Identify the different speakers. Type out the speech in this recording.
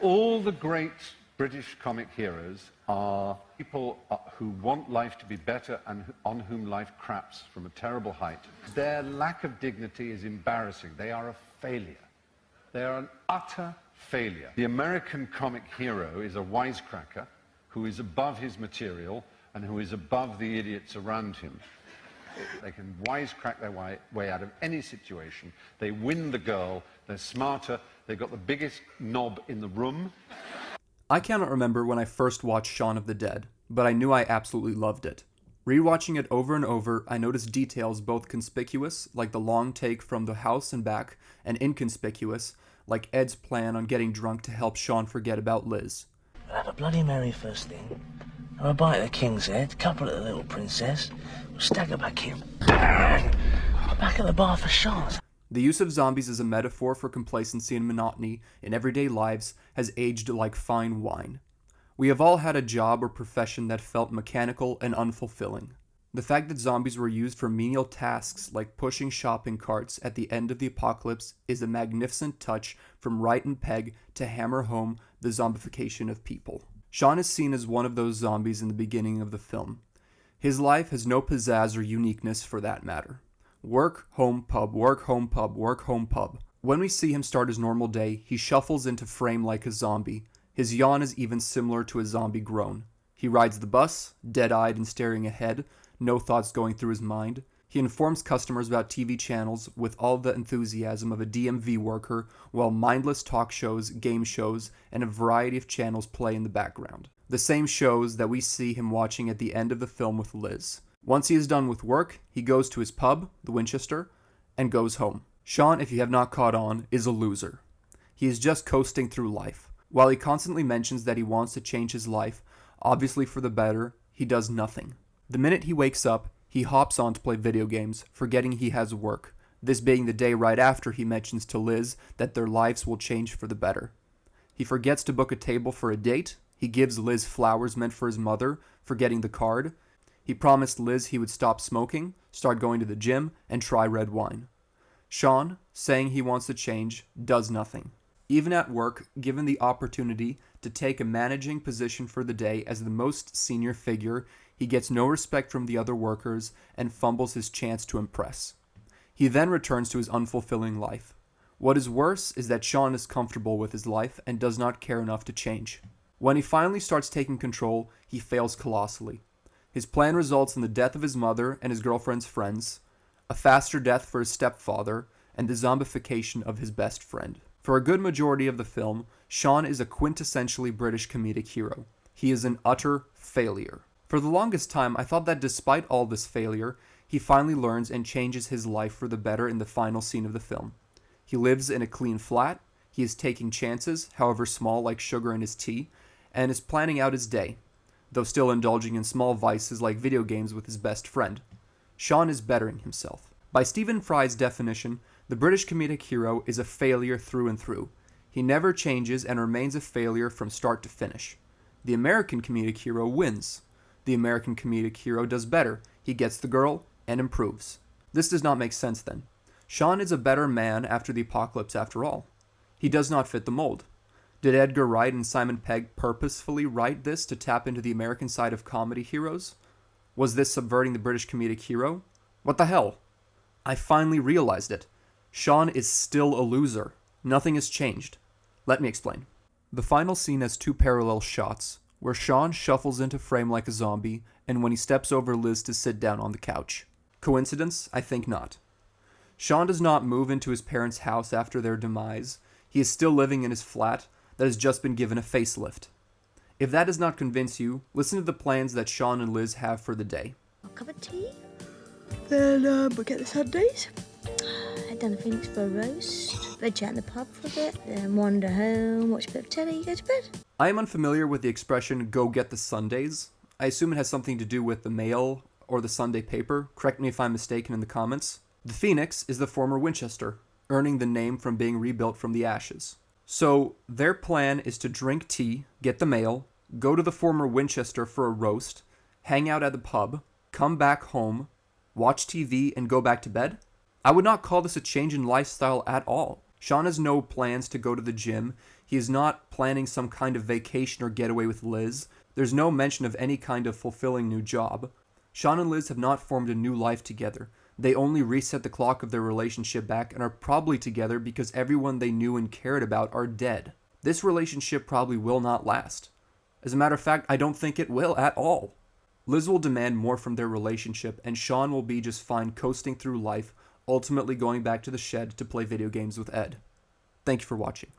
Speaker 1: All the great British comic heroes are people who want life to be better and on whom life craps from a terrible height. Their lack of dignity is embarrassing. They are a failure. They are an utter failure. The American comic hero is a wisecracker who is above his material and who is above the idiots around him. They can wisecrack their way out of any situation. They win the girl, they're smarter, they've got the biggest knob in the room.
Speaker 2: I cannot remember when I first watched Shaun of the Dead, but I knew I absolutely loved it. Rewatching it over and over, I noticed details both conspicuous, like the long take from the house and back, and inconspicuous, like Ed's plan on getting drunk to help Shaun forget about Liz.
Speaker 3: We'll have a Bloody Mary first thing, have a bite of the King's Head, couple of the Little Princess, we'll stagger back in. Back at the bar for shots.
Speaker 2: The use of zombies as a metaphor for complacency and monotony in everyday lives has aged like fine wine. We have all had a job or profession that felt mechanical and unfulfilling. The fact that zombies were used for menial tasks like pushing shopping carts at the end of the apocalypse is a magnificent touch from Wright and Pegg to hammer home the zombification of people. Shaun is seen as one of those zombies in the beginning of the film. His life has no pizzazz or uniqueness for that matter. Work, home, pub, work, home, pub, work, home, pub. When we see him start his normal day, he shuffles into frame like a zombie. His yawn is even similar to a zombie groan. He rides the bus, dead-eyed and staring ahead, no thoughts going through his mind. He informs customers about TV channels with all the enthusiasm of a DMV worker, while mindless talk shows, game shows, and a variety of channels play in the background. The same shows that we see him watching at the end of the film with Liz. Once he is done with work, he goes to his pub, the Winchester, and goes home. Shaun, if you have not caught on, is a loser. He is just coasting through life. While he constantly mentions that he wants to change his life, obviously for the better, he does nothing. The minute he wakes up, he hops on to play video games, forgetting he has work, this being the day right after he mentions to Liz that their lives will change for the better. He forgets to book a table for a date, he gives Liz flowers meant for his mother, forgetting the card. He promised Liz he would stop smoking, start going to the gym, and try red wine. Shaun, saying he wants to change, does nothing. Even at work, given the opportunity to take a managing position for the day as the most senior figure, he gets no respect from the other workers and fumbles his chance to impress. He then returns to his unfulfilling life. What is worse is that Shaun is comfortable with his life and does not care enough to change. When he finally starts taking control, he fails colossally. His plan results in the death of his mother and his girlfriend's friends, a faster death for his stepfather, and the zombification of his best friend. For a good majority of the film, Shaun is a quintessentially British comedic hero. He is an utter failure. For the longest time, I thought that despite all this failure, he finally learns and changes his life for the better in the final scene of the film. He lives in a clean flat, he is taking chances, however small, like sugar in his tea, and is planning out his day, though still indulging in small vices like video games with his best friend. Shaun is bettering himself. By Stephen Fry's definition, the British comedic hero is a failure through and through. He never changes and remains a failure from start to finish. The American comedic hero wins. The American comedic hero does better. He gets the girl and improves. This does not make sense then. Shaun is a better man after the apocalypse after all. He does not fit the mold. Did Edgar Wright and Simon Pegg purposefully write this to tap into the American side of comedy heroes? Was this subverting the British comedic hero? What the hell? I finally realized it. Shaun is still a loser. Nothing has changed. Let me explain. The final scene has two parallel shots, where Shaun shuffles into frame like a zombie, and when he steps over Liz to sit down on the couch. Coincidence? I think not. Shaun does not move into his parents' house after their demise. He is still living in his flat that has just been given a facelift. If that does not convince you, listen to the plans that Shaun and Liz have for the day.
Speaker 4: A cup of tea, then we'll get the Sundays, head down to Phoenix for a roast, then chat in the pub for a bit, then wander home, watch a bit of telly, go to bed.
Speaker 2: I am unfamiliar with the expression, go get the Sundays. I assume it has something to do with the mail or the Sunday paper. Correct me if I'm mistaken in the comments. The Phoenix is the former Winchester, earning the name from being rebuilt from the ashes. So their plan is to drink tea, get the mail, go to the former Winchester for a roast, hang out at the pub, come back home, watch TV, and go back to bed? I would not call this a change in lifestyle at all. Shaun has no plans to go to the gym. He is not planning some kind of vacation or getaway with Liz. There's no mention of any kind of fulfilling new job. Shaun and Liz have not formed a new life together. They only reset the clock of their relationship back and are probably together because everyone they knew and cared about are dead. This relationship probably will not last. As a matter of fact, I don't think it will at all. Liz will demand more from their relationship, and Shaun will be just fine coasting through life, ultimately going back to the shed to play video games with Ed. Thank you for watching.